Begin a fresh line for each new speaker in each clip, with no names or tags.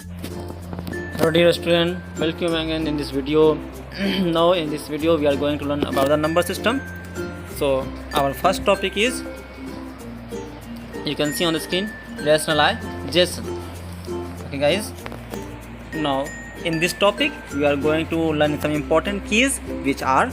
Hello dear student, welcome again in this video. Now in this video we are going to learn about the number system. So our first topic is, you can see on the screen, rationalization. Okay guys, now in this topic we are going to learn some important keys, which are: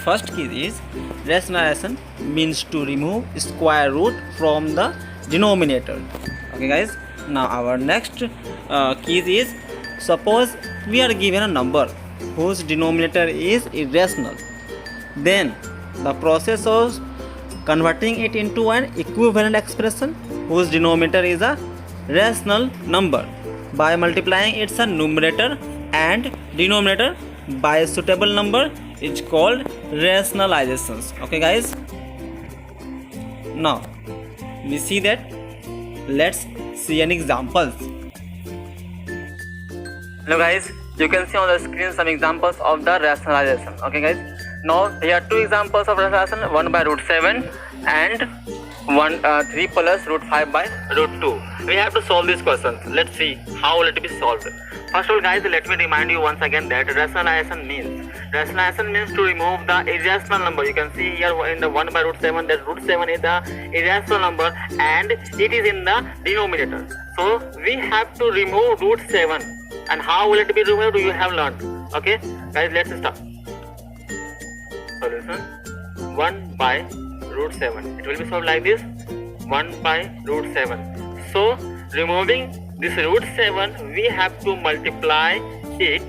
first key is rationalization means to remove square root from the denominator. Okay guys, now our next key is, suppose we are given a number whose denominator is irrational, then the process of converting it into an equivalent expression whose denominator is a rational number by multiplying its numerator and denominator by a suitable number is called rationalizations. Okay guys, now we see that. Let's see an examples. Hello guys, you can see on the screen some examples of the rationalization. Okay guys, now here are two examples of rationalization, 1 by root 7 and 3 plus root 5 by root 2. We have to solve these questions. Let's see how will it be solved. First of all guys, let me remind you once again that rationalization means to remove the irrational number. You can see here in the 1 by root 7 that root 7 is the irrational number and it is in the denominator. So we have to remove root 7. And how will it be removed? You have learned. Okay guys, let's start. Solution: 1 by root 7. It will be solved like this: 1 by root 7. So removing this root 7, we have to multiply it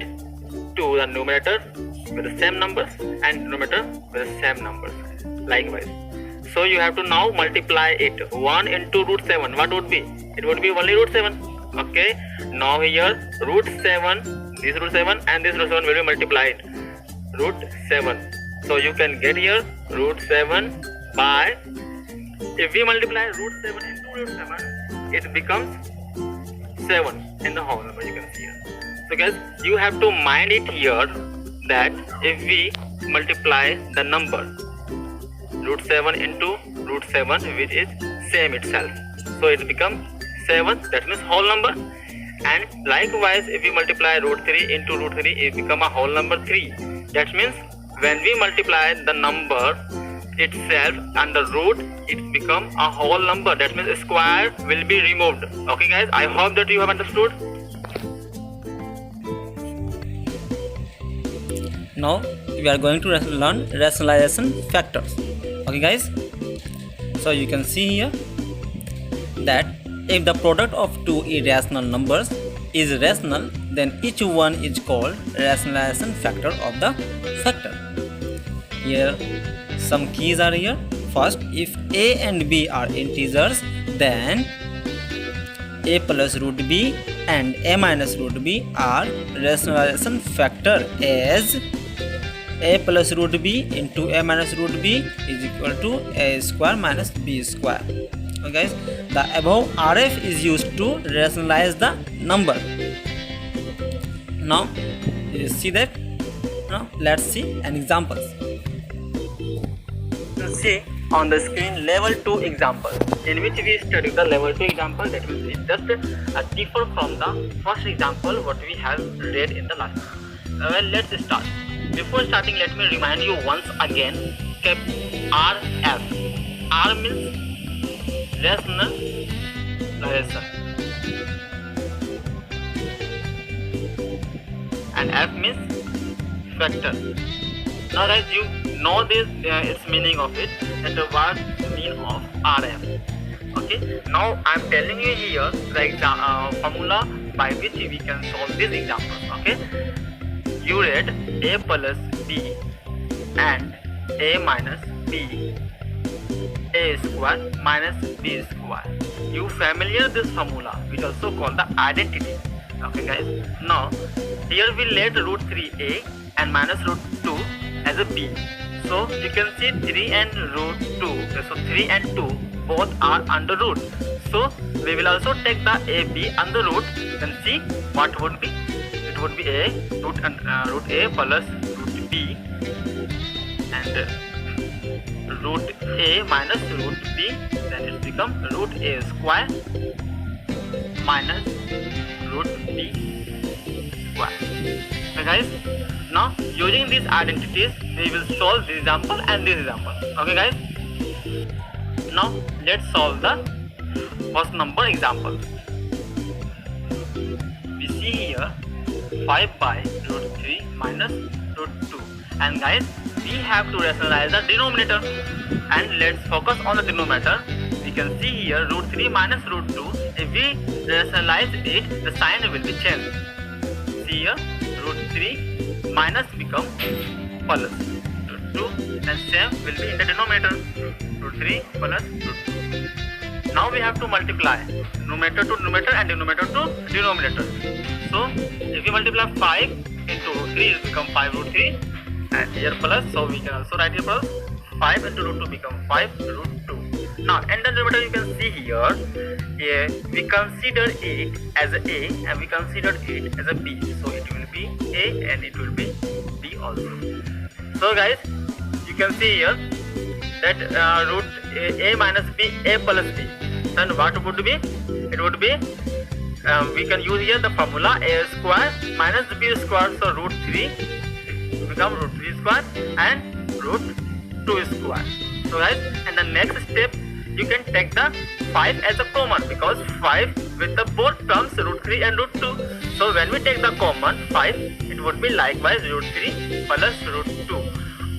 to the numerator with the same numbers and denominator with the same numbers likewise. So you have to now multiply it. 1 into root 7, what would be? It would be only root 7. Okay, now here root 7, this root 7 and this root 7 will be multiplied, root 7. So you can get here root 7 by, if we multiply root 7 into root 7, it becomes 7 in the whole number. You can see here. So guys, you have to mind it here that if we multiply the number root 7 into root 7, which is same itself, so it becomes 7, that means whole number. And likewise, if we multiply root 3 into root 3, it become a whole number 3. That means when we multiply the number itself and the root, it become a whole number. That means square will be removed. Okay guys, I hope that you have understood. Now we are going to learn rationalization factors. Okay guys, so you can see here that if the product of two irrational numbers is rational, then each one is called rationalization factor of the factor. Here some keys are here. First, if a and b are integers, then a plus root b and a minus root b are rationalization factor, as a plus root b into a minus root b is equal to a square minus b square. Okay guys, the above RF is used to rationalize the number. Now you see that. Now let's see an example. You see on the screen level 2 example, in which we study the level 2 example. That means it just differ from the first example what we have read in the last. Well, let's start. Before starting, let me remind you once again, RF. R means rationalization and F means factor. Now guys, you know this its meaning of it, and what mean of RF. Okay, now I am telling you here the formula by which we can solve this example. Okay, you read a plus b and a minus b, a square minus b square. You familiar this formula, which also called the identity. Okay guys, now here we let root 3a and minus root 2 as a b. So you can see 3 and root 2. So 3 and 2 both are under root. So we will also take the ab under root and see what would be. It would be a root a plus root b and root a minus root b, then it becomes root a square minus root b square. Okay guys, now using these identities we will solve this example and this example. Okay guys, now let's solve the first number example. We see here 5 by root 3 minus root 2, and guys we have to rationalize the denominator, and let's focus on the denominator. We can see here root 3 minus root 2. If we rationalize it, the sign will be changed. See here root 3 minus become plus root 2, and same will be in the denominator, root 3 plus root 2. Now we have to multiply numerator to numerator and denominator to denominator. So if we multiply 5 into root 3, it will become 5 root 3, and here plus, so we can also write here plus 5 into root 2 become 5 root 2. Now in the denominator you can see here, we consider it as a A and we consider it as a B, so it will be A and it will be B also. So guys, you can see here that root A minus B, A plus B, then what would be? It would be, we can use here the formula A square minus B square, so root 3 become root 3 square and root 2 square. So guys, and the next step you can take the 5 as a common, because 5 with the both terms root 3 and root 2. So when we take the common 5, it would be likewise root 3 plus root 2,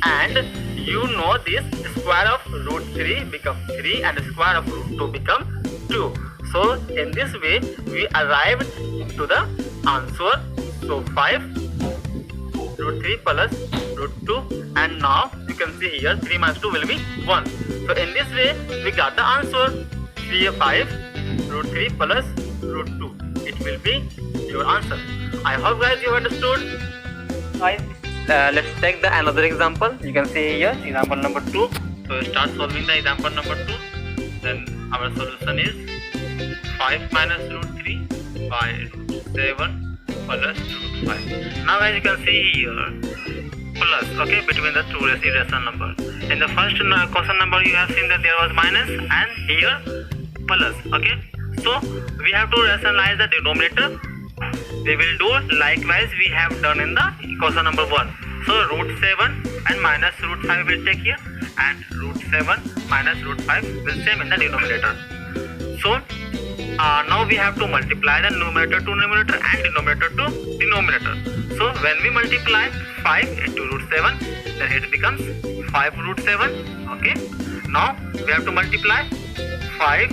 and you know this square of root 3 become 3 and square of root 2 become 2. So in this way we arrived to the answer. So 5 root 3 plus root 2, and now you can see here 3 minus 2 will be 1. So in this way we got the answer. 5 root 3 plus root 2, it will be your answer. I hope guys you understood. Guys, let's take the another example. You can see here example number 2. So start solving the example number 2. Then our solution is 5 minus root 3 by root 7 plus root 5. Now guys, you can see here plus, okay, between the two irrational numbers. In the first question number you have seen that there was minus, and here plus. Okay, so we have to rationalize the denominator. We will do likewise we have done in the question number 1. So root 7 and minus root 5 will take here, and root 7 minus root 5 will same in the denominator. So now we have to multiply the numerator to numerator and denominator to denominator. So when we multiply 5 into root 7, then it becomes 5 root 7. Okay, now we have to multiply 5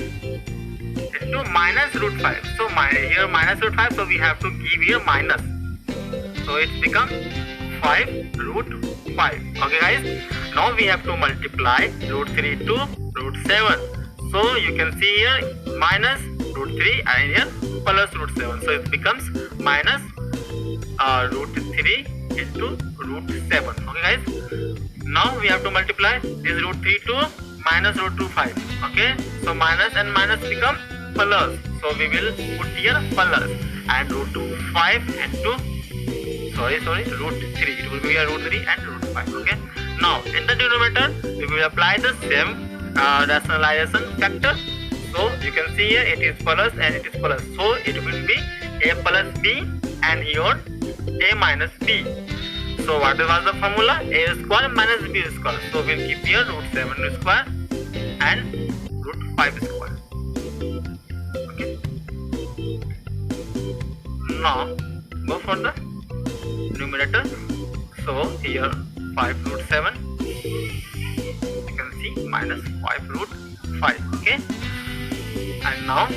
into minus root 5. So here minus root 5, so we have to give here minus, so it becomes 5 root 5. Okay guys, now we have to multiply root 3 to root 7. So you can see here minus root 3 and here plus root 7, so it becomes minus root 3 into root 7. Okay guys, now we have to multiply this root 3 to minus root 2 5. Okay, so minus and minus become plus, so we will put here plus, and root 2 5 into root 3, it will be a root 3 and root 5. Okay, now in the denominator we will apply the same rationalization factor. So you can see here it is plus and it is plus, so it will be A plus B and here A minus B. So what was the formula? A square minus B square. So we'll keep here root 7 square and root 5 square. Okay, now go for the numerator. So here 5 root 7, you can see minus 5 root 5. Okay, and now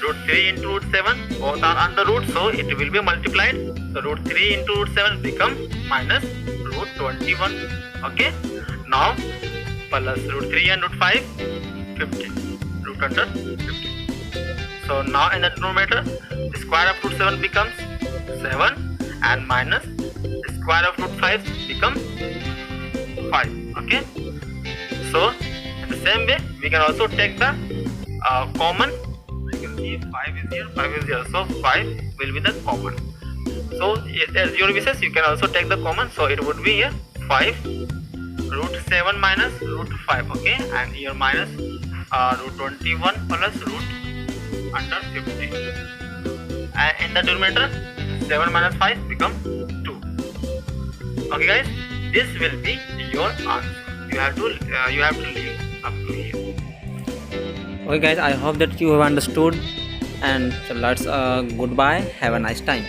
root 3 into root 7, both are under root, so it will be multiplied. So root 3 into root 7 become minus root 21. Okay, now plus root 3 and root 5 15, root under 15. So now in the denominator the square of root 7 becomes 7, and minus the square of root 5 becomes 5. Okay, so in the same way we can also take the common. You can see 5 is here, 5 is here, so 5 will be the common. So as your wishes you can also take the common, so it would be here 5 root 7 minus root 5. Okay, and here minus root 21 plus root under 50. In the denominator, 7 minus 5 become 2. Okay guys, this will be your answer. You have to leave up to here.
Okay guys, I hope that you have understood, and so let's goodbye, have a nice time.